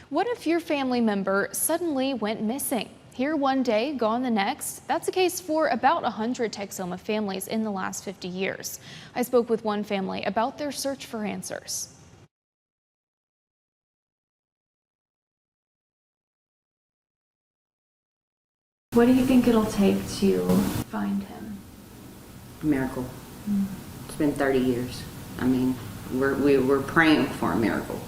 What if your family member suddenly went missing? Here one day, gone the next. That's the case for about 100 Texoma families in the last 50 years. I spoke with one family about their search for answers. What do you think it'll take to find him? Miracle. It's been 30 years. I mean, we're praying for a miracle.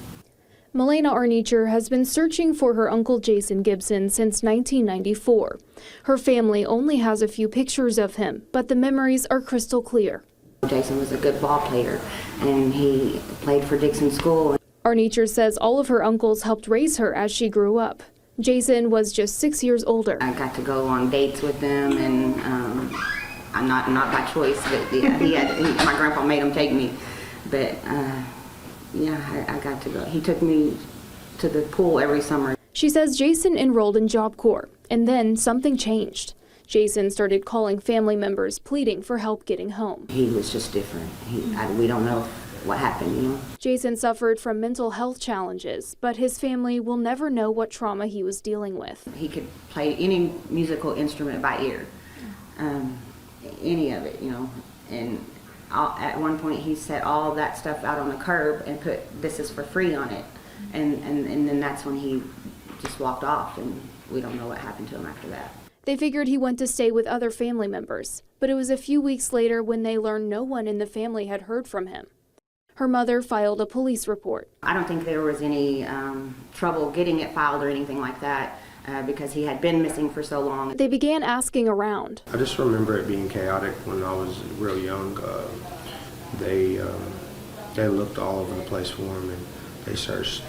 Melena Arnicher has been searching for her uncle Jason Gibson since 1994. Her family only has a few pictures of him, but the memories are crystal clear. Jason was a good ball player, and he played for Dixon School. Arnicher says all of her uncles helped raise her as she grew up. Jason was just 6 years older. I got to go on dates with them, and I'm not by choice, but my grandpa made him take me. But yeah, I got to go. He took me to the pool every summer. She says Jason enrolled in Job Corps, and then something changed. Jason started calling family members, pleading for help getting home. He was just different. We don't know what happened, you know. Jason suffered from mental health challenges, but his family will never know what trauma he was dealing with. He could play any musical instrument by ear, any of it, you know. And at one point he set all that stuff out on the curb and put "This is for free" on it, and then that's when he just walked off, and we don't know what happened to him after that. They figured he went to stay with other family members, but it was a few weeks later when they learned no one in the family had heard from him. Her mother filed a police report. I don't think there was any trouble getting it filed or anything like that because he had been missing for so long. They began asking around. I just remember it being chaotic when I was real young. They looked all over the place for him, and they searched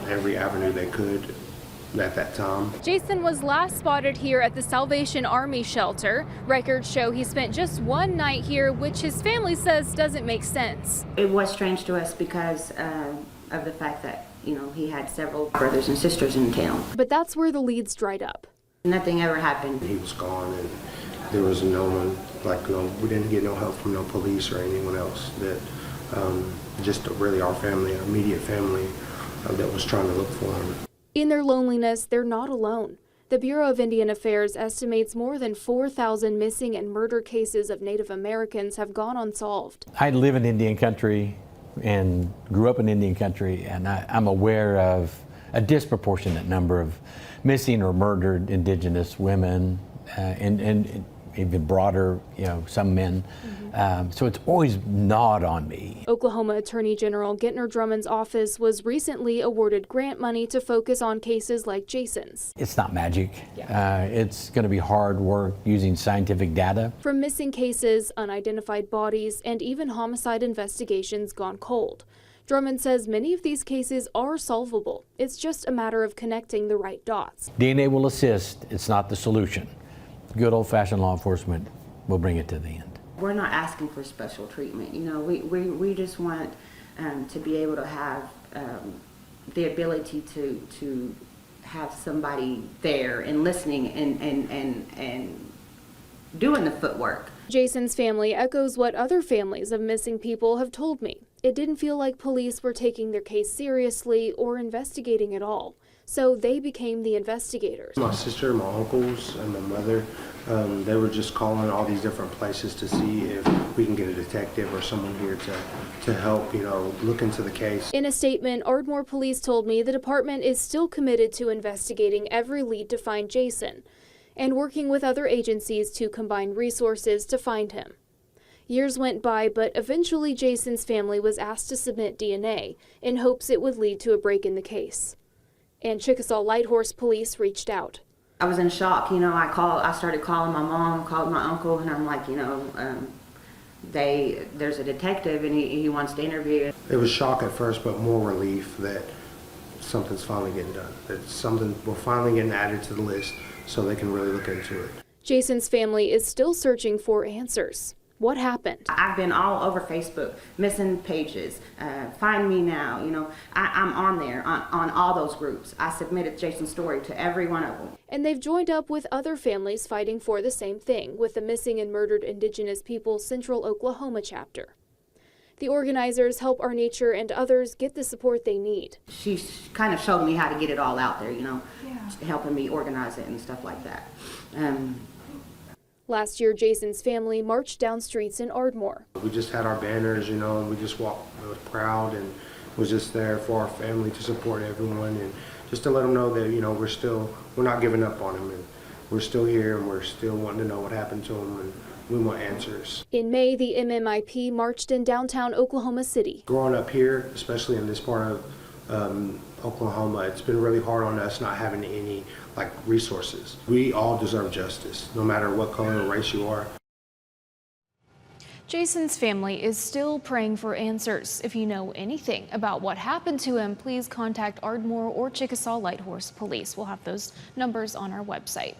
every avenue they could at that time. Jason was last spotted here at the Salvation Army shelter. Records show he spent just one night here, which his family says doesn't make sense. It was strange to us because of the fact that, you know, he had several brothers and sisters in town. But that's where the leads dried up. Nothing ever happened. He was gone, and there was no one, we didn't get no help from no police or anyone else. That just really our family, our immediate family, that was trying to look for him. In their loneliness, they're not alone. The Bureau of Indian Affairs estimates more than 4,000 missing and murder cases of Native Americans have gone unsolved. I live in Indian country and grew up in Indian country, and I'm aware of a disproportionate number of missing or murdered indigenous women and even broader, you know, some men. So it's always gnawed on me. Oklahoma Attorney General Gentner Drummond's office was recently awarded grant money to focus on cases like Jason's. It's not magic. It's going to be hard work using scientific data. From missing cases, unidentified bodies, and even homicide investigations gone cold. Drummond says many of these cases are solvable. It's just a matter of connecting the right dots. DNA will assist. It's not the solution. Good old-fashioned law enforcement will bring it to the end. We're not asking for special treatment. You know, we just want to be able to have the ability to have somebody there and listening and doing the footwork. Jason's family echoes what other families of missing people have told me. It didn't feel like police were taking their case seriously or investigating at all. So they became the investigators. My sister, my uncles, and my mother, they were just calling all these different places to see if we can get a detective or someone here to help, you know, look into the case. In a statement, Ardmore police told me the department is still committed to investigating every lead to find Jason and working with other agencies to combine resources to find him. Years went by, but eventually Jason's family was asked to submit DNA in hopes it would lead to a break in the case. And Chickasaw Light Horse Police reached out. I was in shock, you know. I started calling my mom, called my uncle, and I'm like, you know, there's a detective and he wants to interview. It was shock at first, but more relief that something's finally getting done. That we're finally getting added to the list so they can really look into it. Jason's family is still searching for answers. What happened? I've been all over Facebook, missing pages, find me now, you know. I'm on there, on all those groups. I submitted Jason's story to every one of them. And they've joined up with other families fighting for the same thing with the Missing and Murdered Indigenous People Central Oklahoma chapter. The organizers help Our Nature and others get the support they need. She's kind of showed me how to get it all out there, you know, helping me organize it and stuff like that. Last year, Jason's family marched down streets in Ardmore. We just had our banners, you know, and we just walked proud and was just there for our family to support everyone and just to let them know that, you know, we're not giving up on them and we're still here and we're still wanting to know what happened to them and we want answers. In May, the MMIP marched in downtown Oklahoma City. Growing up here, especially in this part of Oklahoma, it's been really hard on us not having any resources. We all deserve justice, no matter what color or race you are. Jason's family is still praying for answers. If you know anything about what happened to him, please contact Ardmore or Chickasaw Light Horse Police. We'll have those numbers on our website.